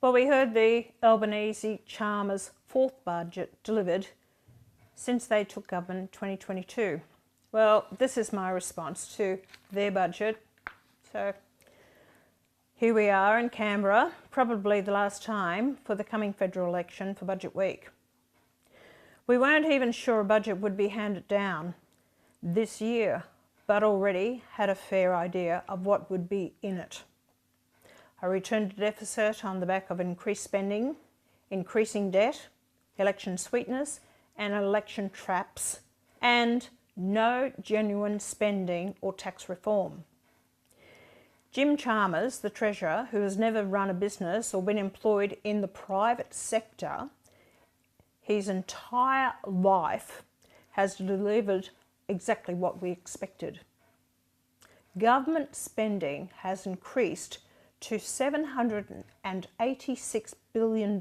Well, we heard the Albanese-Chalmers fourth budget delivered since they took government in 2022. Well, this is my response to their budget. So here we are in Canberra, probably the last time for the coming federal election for budget week. We weren't even sure a budget would be handed down this year, but already had a fair idea of what would be in it. A return to deficit on the back of increased spending, increasing debt, election sweeteners and election traps, and no genuine spending or tax reform. Jim Chalmers, the Treasurer, who has never run a business or been employed in the private sector, his entire life has delivered exactly what we expected. Government spending has increased to $786 billion.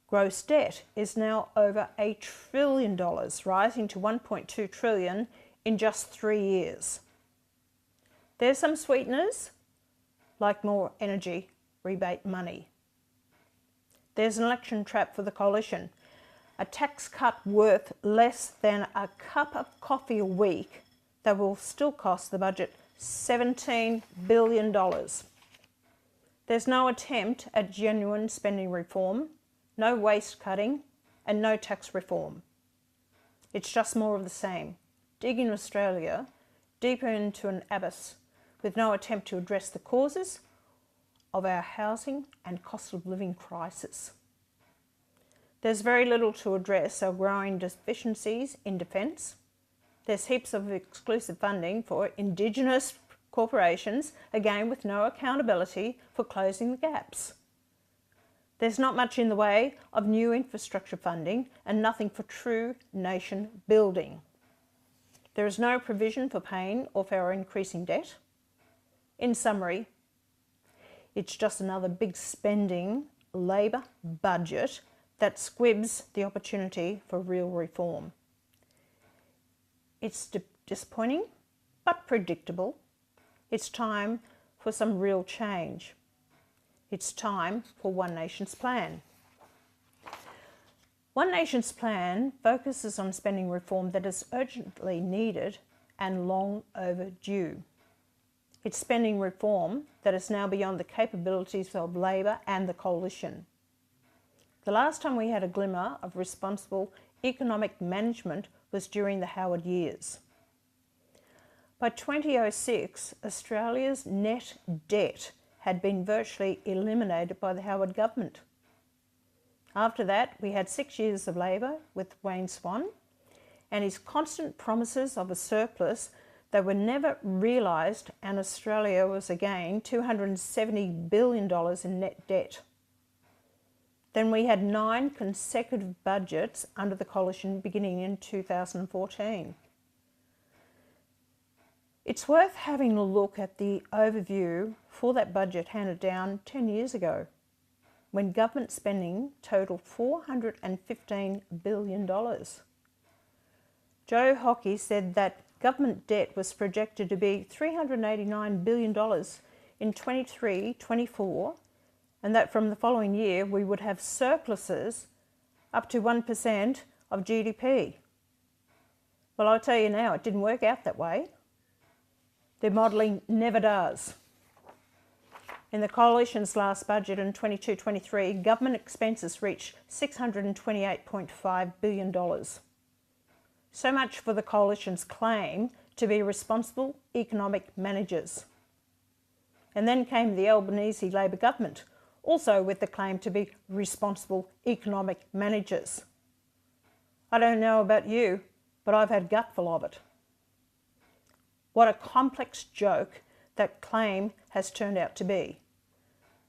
Gross debt is now over $1 trillion, rising to $1.2 trillion in just 3 years. There's some sweeteners, like more energy rebate money. There's an election trap for the coalition. A tax cut worth less than a cup of coffee a week that will still cost the budget $17 billion. There's no attempt at genuine spending reform, no waste cutting, and no tax reform. It's just more of the same, digging Australia deeper into an abyss with no attempt to address the causes of our housing and cost of living crisis. There's very little to address our growing deficiencies in defence. There's heaps of exclusive funding for Indigenous corporations, again with no accountability for closing the gaps. There's not much in the way of new infrastructure funding and nothing for true nation building. There is no provision for paying off our increasing debt. In summary, it's just another big spending Labor budget that squibs the opportunity for real reform. It's disappointing, but predictable. It's time for some real change. It's time for One Nation's plan. One Nation's plan focuses on spending reform that is urgently needed and long overdue. It's spending reform that is now beyond the capabilities of Labor and the coalition. The last time we had a glimmer of responsible economic management was during the Howard years. By 2006, Australia's net debt had been virtually eliminated by the Howard government. After that, we had 6 years of Labor with Wayne Swan and his constant promises of a surplus that were never realised, and Australia was again $270 billion in net debt. Then we had 9 consecutive budgets under the coalition beginning in 2014. It's worth having a look at the overview for that budget handed down 10 years ago, when government spending totaled $415 billion. Joe Hockey said that government debt was projected to be $389 billion in 23-24, and that from the following year we would have surpluses up to 1% of GDP. Well, I'll tell you now, it didn't work out that way. Their modelling never does. In the coalition's last budget in 22-23, government expenses reached $628.5 billion. So much for the coalition's claim to be responsible economic managers. And then came the Albanese Labor government, also with the claim to be responsible economic managers. I don't know about you, but I've had a gutful of it. What a complex joke that claim has turned out to be.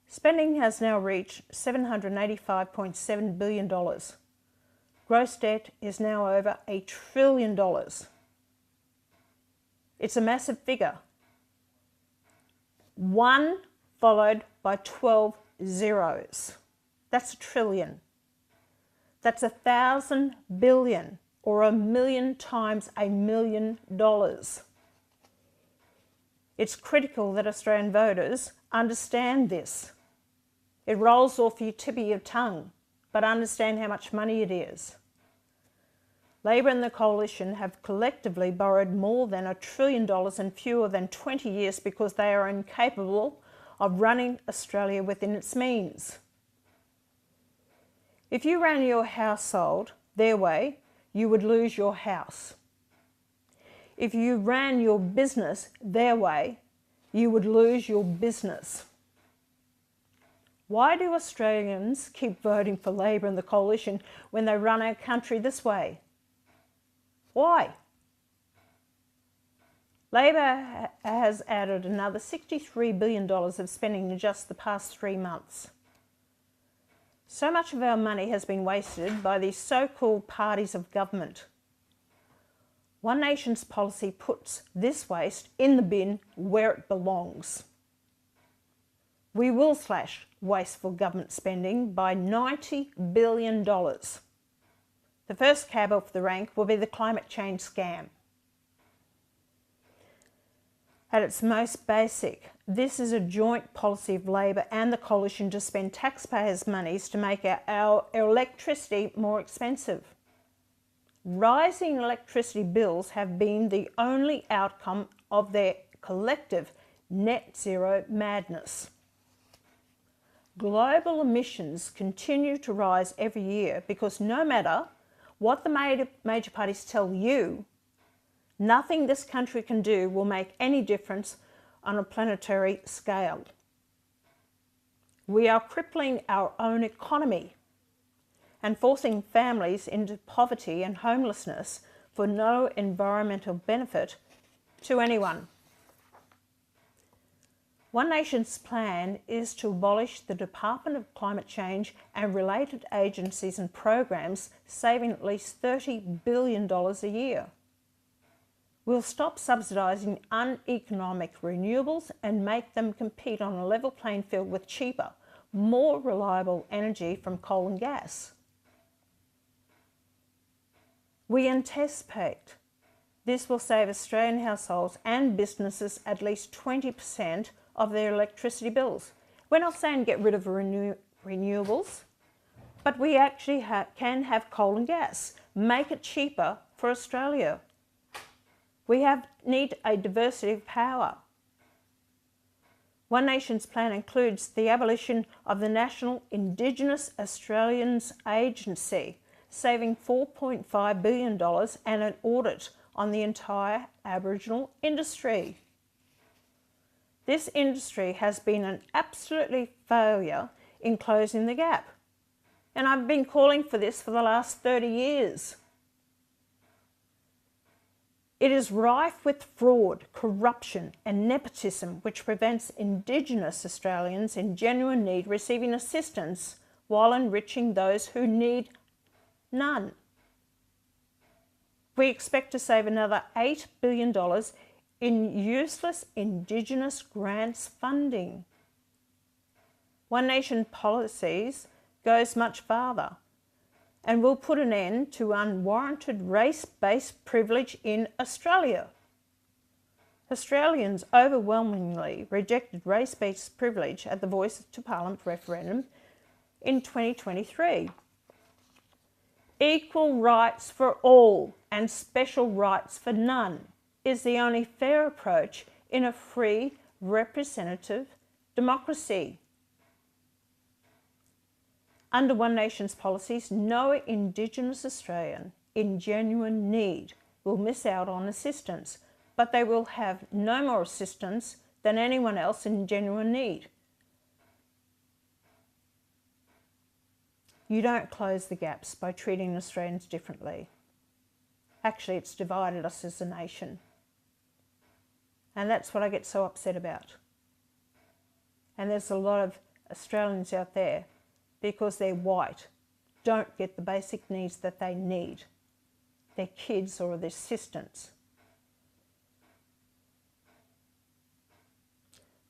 Spending has now reached $785.7 billion. Gross debt is now over $1 trillion. It's a massive figure. 1 followed by 12 zeros. That's a trillion. That's 1,000 billion, or 1,000,000 times $1 million. It's critical that Australian voters understand this It rolls off the tip of your tongue, but understand how much money it is. Labor and the Coalition have collectively borrowed more than $1 trillion in fewer than 20 years because they are incapable of running Australia within its means. If you ran your household their way, you would lose your house. If you ran your business their way, you would lose your business. Why do Australians keep voting for Labor and the Coalition when they run our country this way? Why? Labor has added another $63 billion of spending in just the past 3 months. So much of our money has been wasted by these so-called parties of government. One Nation's policy puts this waste in the bin where it belongs. We will slash wasteful government spending by $90 billion. The first cab off the rank will be the climate change scam. At its most basic, this is a joint policy of Labor and the Coalition to spend taxpayers' monies to make our electricity more expensive. Rising electricity bills have been the only outcome of their collective net zero madness. Global emissions continue to rise every year because no matter what the major parties tell you, nothing this country can do will make any difference on a planetary scale. We are crippling our own economy and forcing families into poverty and homelessness for no environmental benefit to anyone. One Nation's plan is to abolish the Department of Climate Change and related agencies and programs, saving at least $30 billion a year. We'll stop subsidising uneconomic renewables and make them compete on a level playing field with cheaper, more reliable energy from coal and gas. We anticipate this will save Australian households and businesses at least 20% of their electricity bills. We're not saying get rid of renewables, but we actually can have coal and gas. Make it cheaper for Australia. We need a diversity of power. One Nation's plan includes the abolition of the National Indigenous Australians Agency, saving $4.5 billion, and an audit on the entire Aboriginal industry. This industry has been an absolute failure in closing the gap, and I've been calling for this for the last 30 years. It is rife with fraud, corruption and nepotism, which prevents Indigenous Australians in genuine need receiving assistance while enriching those who need none. We expect to save another $8 billion in useless Indigenous grants funding. One Nation policies goes much farther and will put an end to unwarranted race-based privilege in Australia. Australians overwhelmingly rejected race-based privilege at the Voice to Parliament referendum in 2023. Equal rights for all and special rights for none is the only fair approach in a free, representative democracy. Under One Nation's policies, no Indigenous Australian in genuine need will miss out on assistance, but they will have no more assistance than anyone else in genuine need. You don't close the gaps by treating Australians differently. Actually, it's divided us as a nation. And that's what I get so upset about. And there's a lot of Australians out there, because they're white, don't get the basic needs that they need, their kids or their assistants.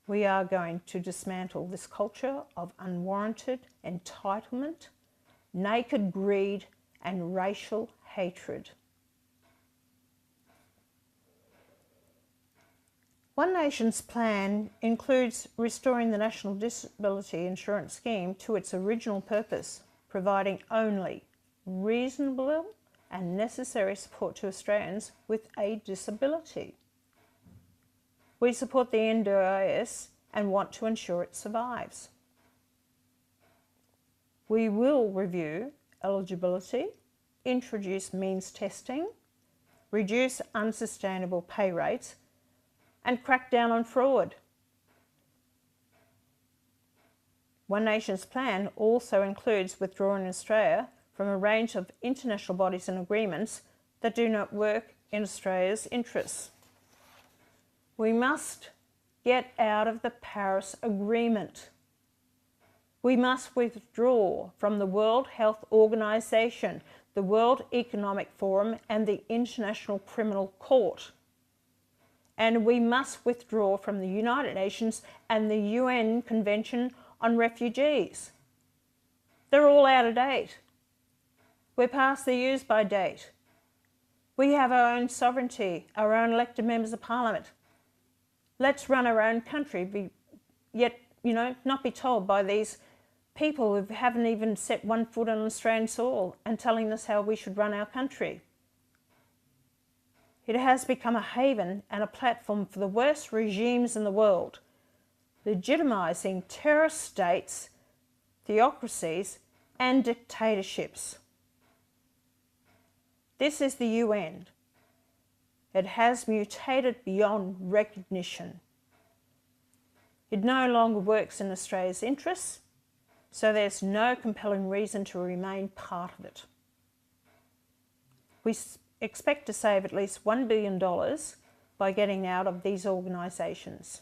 We are going to dismantle this culture of unwarranted entitlement, naked greed and racial hatred. One Nation's plan includes restoring the National Disability Insurance Scheme to its original purpose, providing only reasonable and necessary support to Australians with a disability. We support the NDIS and want to ensure it survives. We will review eligibility, introduce means testing, reduce unsustainable pay rates, and crack down on fraud. One Nation's plan also includes withdrawing Australia from a range of international bodies and agreements that do not work in Australia's interests. We must get out of the Paris Agreement. We must withdraw from the World Health Organization, the World Economic Forum, and the International Criminal Court. And we must withdraw from the United Nations and the UN Convention on Refugees. They're all out of date. We're past the use-by date. We have our own sovereignty, our own elected members of Parliament. Let's run our own country, yet, not be told by these people who haven't even set one foot on Australian soil and telling us how we should run our country. It has become a haven and a platform for the worst regimes in the world, legitimising terrorist states, theocracies, and dictatorships. This is the UN. It has mutated beyond recognition. It no longer works in Australia's interests, so there's no compelling reason to remain part of it. We expect to save at least $1 billion by getting out of these organisations.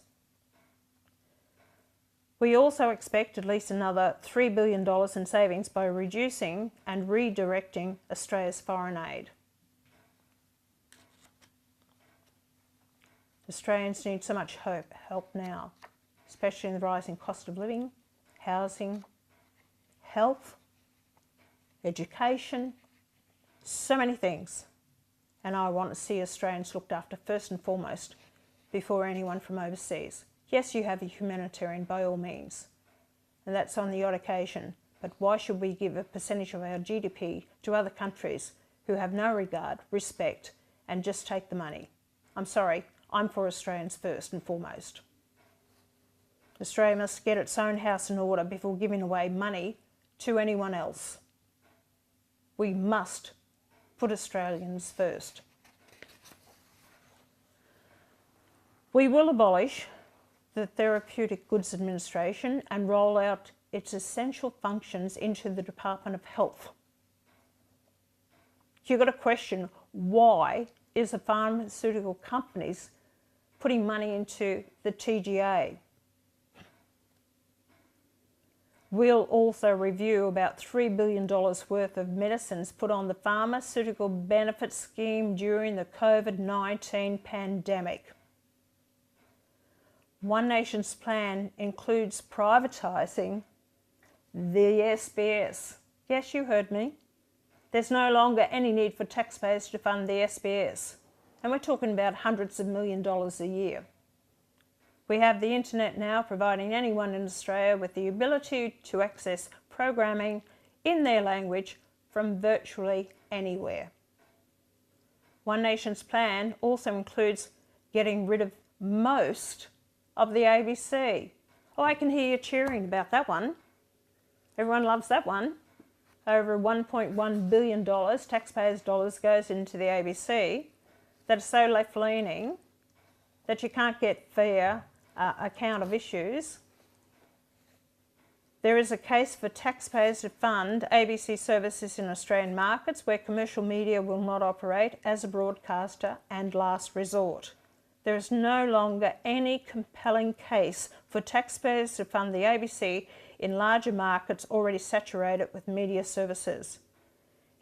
We also expect at least another $3 billion in savings by reducing and redirecting Australia's foreign aid. Australians need so much help now, especially in the rising cost of living, housing, health, education, so many things. And I want to see Australians looked after first and foremost before anyone from overseas. Yes, you have a humanitarian by all means, and that's on the odd occasion, but why should we give a percentage of our GDP to other countries who have no regard, respect, and just take the money? I'm sorry, I'm for Australians first and foremost. Australia must get its own house in order before giving away money to anyone else. We must put Australians first. We will abolish the Therapeutic Goods Administration and roll out its essential functions into the Department of Health. You've got to question, why is the pharmaceutical companies putting money into the TGA? We'll also review about $3 billion worth of medicines put on the Pharmaceutical Benefit Scheme during the COVID-19 pandemic. One Nation's plan includes privatising the SBS. Yes, you heard me. There's no longer any need for taxpayers to fund the SBS. And we're talking about hundreds of $millions a year. We have the internet now, providing anyone in Australia with the ability to access programming in their language from virtually anywhere. One Nation's plan also includes getting rid of most of the ABC. Oh, I can hear you cheering about that one. Everyone loves that one. Over $1.1 billion taxpayers' dollars goes into the ABC that is so left-leaning that you can't get fair account of issues. There is a case for taxpayers to fund ABC services in Australian markets where commercial media will not operate as a broadcaster and last resort. There is no longer any compelling case for taxpayers to fund the ABC in larger markets already saturated with media services.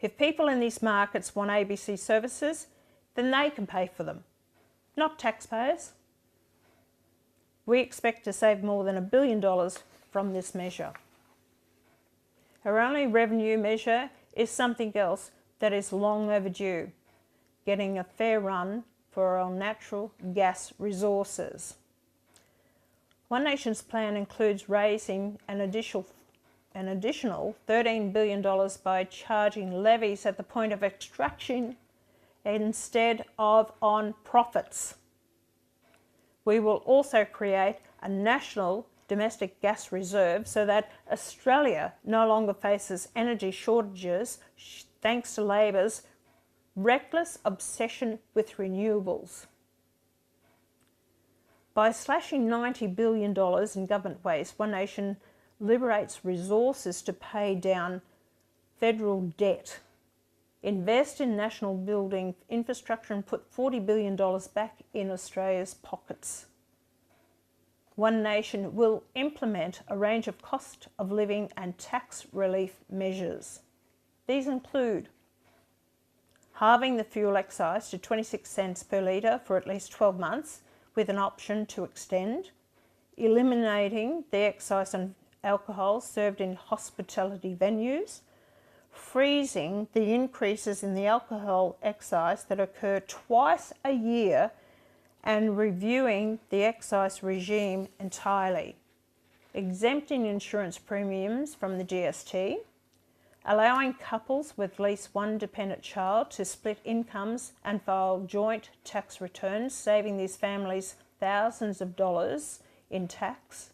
If people in these markets want ABC services, then they can pay for them, not taxpayers. We expect to save more than $1 billion from this measure. Our only revenue measure is something else that is long overdue, getting a fair run for our natural gas resources. One Nation's plan includes raising an additional $13 billion by charging levies at the point of extraction instead of on profits. We will also create a national domestic gas reserve so that Australia no longer faces energy shortages thanks to Labor's reckless obsession with renewables. By slashing $90 billion in government waste, One Nation liberates resources to pay down federal debt, invest in national building infrastructure and put $40 billion back in Australia's pockets. One Nation will implement a range of cost of living and tax relief measures. These include halving the fuel excise to 26 cents per litre for at least 12 months with an option to extend, eliminating the excise on alcohol served in hospitality venues, freezing the increases in the alcohol excise that occur twice a year and reviewing the excise regime entirely, exempting insurance premiums from the GST, allowing couples with at least one dependent child to split incomes and file joint tax returns, saving these families thousands of dollars in tax,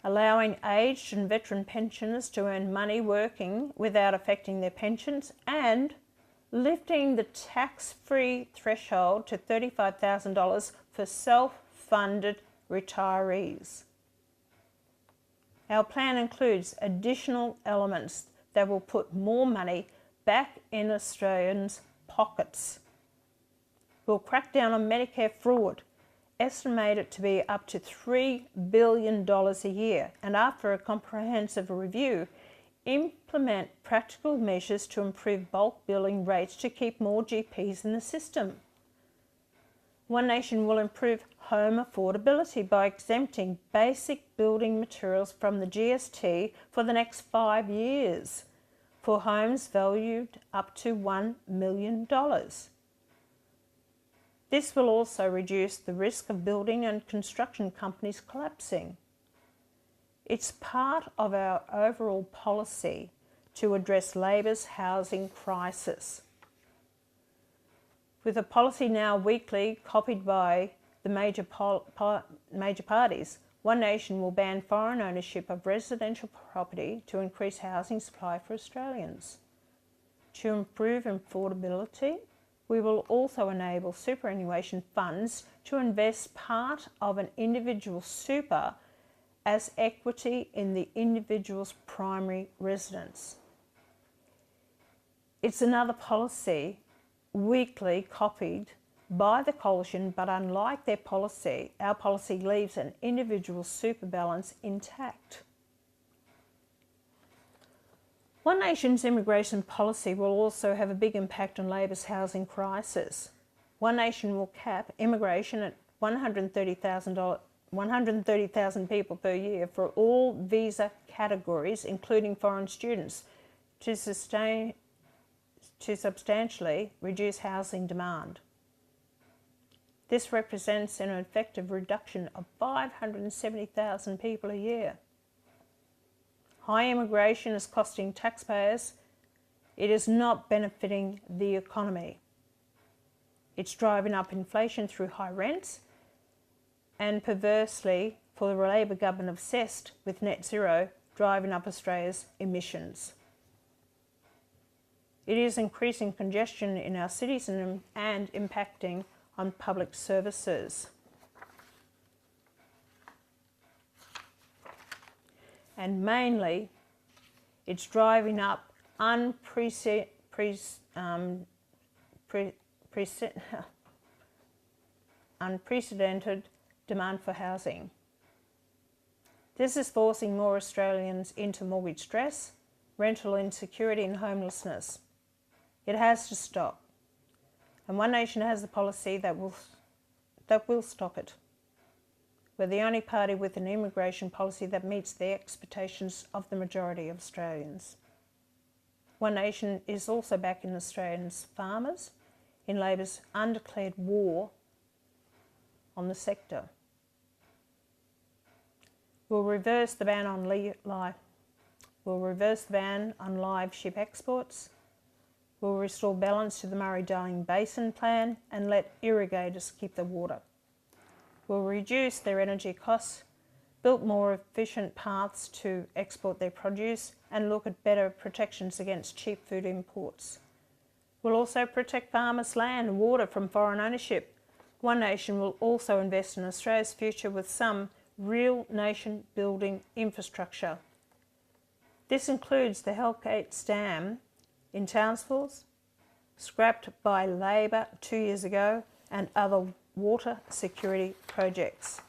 allowing aged and veteran pensioners to earn money working without affecting their pensions, and lifting the tax-free threshold to $35,000 for self-funded retirees. Our plan includes additional elements that will put more money back in Australians' pockets. We'll crack down on Medicare fraud, estimate it to be up to $3 billion a year, and after a comprehensive review, implement practical measures to improve bulk billing rates to keep more GPs in the system. One Nation will improve home affordability by exempting basic building materials from the GST for the next 5 years for homes valued up to $1 million. This will also reduce the risk of building and construction companies collapsing. It's part of our overall policy to address Labor's housing crisis. With a policy now weekly copied by the major parties, One Nation will ban foreign ownership of residential property to increase housing supply for Australians. To improve affordability, we will also enable superannuation funds to invest part of an individual super as equity in the individual's primary residence. It's another policy weekly copied by the coalition, but unlike their policy, our policy leaves an individual super balance intact. One Nation's immigration policy will also have a big impact on Labor's housing crisis. One Nation will cap immigration at 130,000 people per year for all visa categories, including foreign students, to substantially reduce housing demand. This represents an effective reduction of 570,000 people a year. High immigration is costing taxpayers. It is not benefiting the economy. It's driving up inflation through high rents and, perversely, for the Labor government obsessed with net zero, driving up Australia's emissions. It is increasing congestion in our cities and impacting on public services. And mainly, it's driving up unprecedented demand for housing. This is forcing more Australians into mortgage stress, rental insecurity and homelessness. It has to stop. And One Nation has a policy that will stop it. We're the only party with an immigration policy that meets the expectations of the majority of Australians. One Nation is also backing Australians' farmers, in Labor's undeclared war on the sector. We'll reverse the ban on live ship exports. We'll restore balance to the Murray-Darling Basin Plan and let irrigators keep the water. We'll reduce their energy costs, build more efficient paths to export their produce, and look at better protections against cheap food imports. We'll also protect farmers' land and water from foreign ownership. One Nation will also invest in Australia's future with some real nation-building infrastructure. This includes the Hellgates Dam in Townsville, scrapped by Labor 2 years ago, and other water security projects.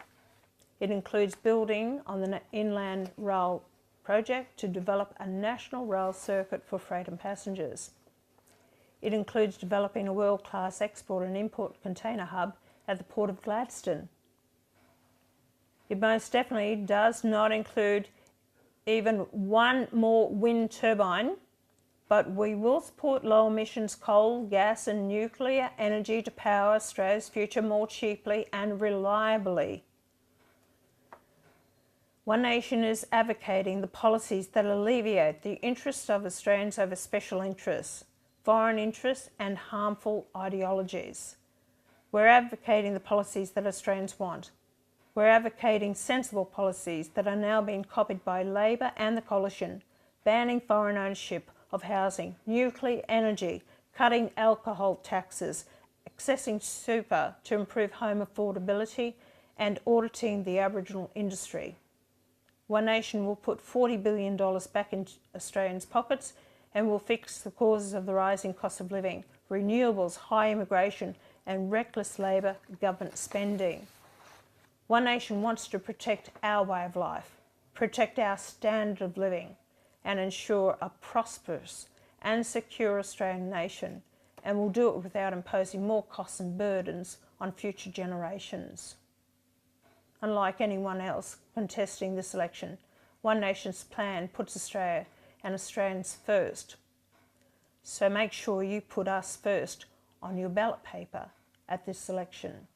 It includes building on the Inland Rail project to develop a national rail circuit for freight and passengers. It includes developing a world-class export and import container hub at the Port of Gladstone. It most definitely does not include even one more wind turbine, but we will support low emissions coal, gas and nuclear energy to power Australia's future more cheaply and reliably. One Nation is advocating the policies that alleviate the interests of Australians over special interests, foreign interests and harmful ideologies. We're advocating the policies that Australians want. We're advocating sensible policies that are now being copied by Labor and the Coalition, banning foreign ownership of housing, nuclear energy, cutting alcohol taxes, accessing super to improve home affordability, and auditing the Aboriginal industry. One Nation will put $40 billion back in Australians' pockets and will fix the causes of the rising cost of living, renewables, high immigration, and reckless Labor government spending. One Nation wants to protect our way of life, protect our standard of living, and ensure a prosperous and secure Australian nation, and will do it without imposing more costs and burdens on future generations. Unlike anyone else contesting this election, One Nation's plan puts Australia and Australians first. So make sure you put us first on your ballot paper at this election.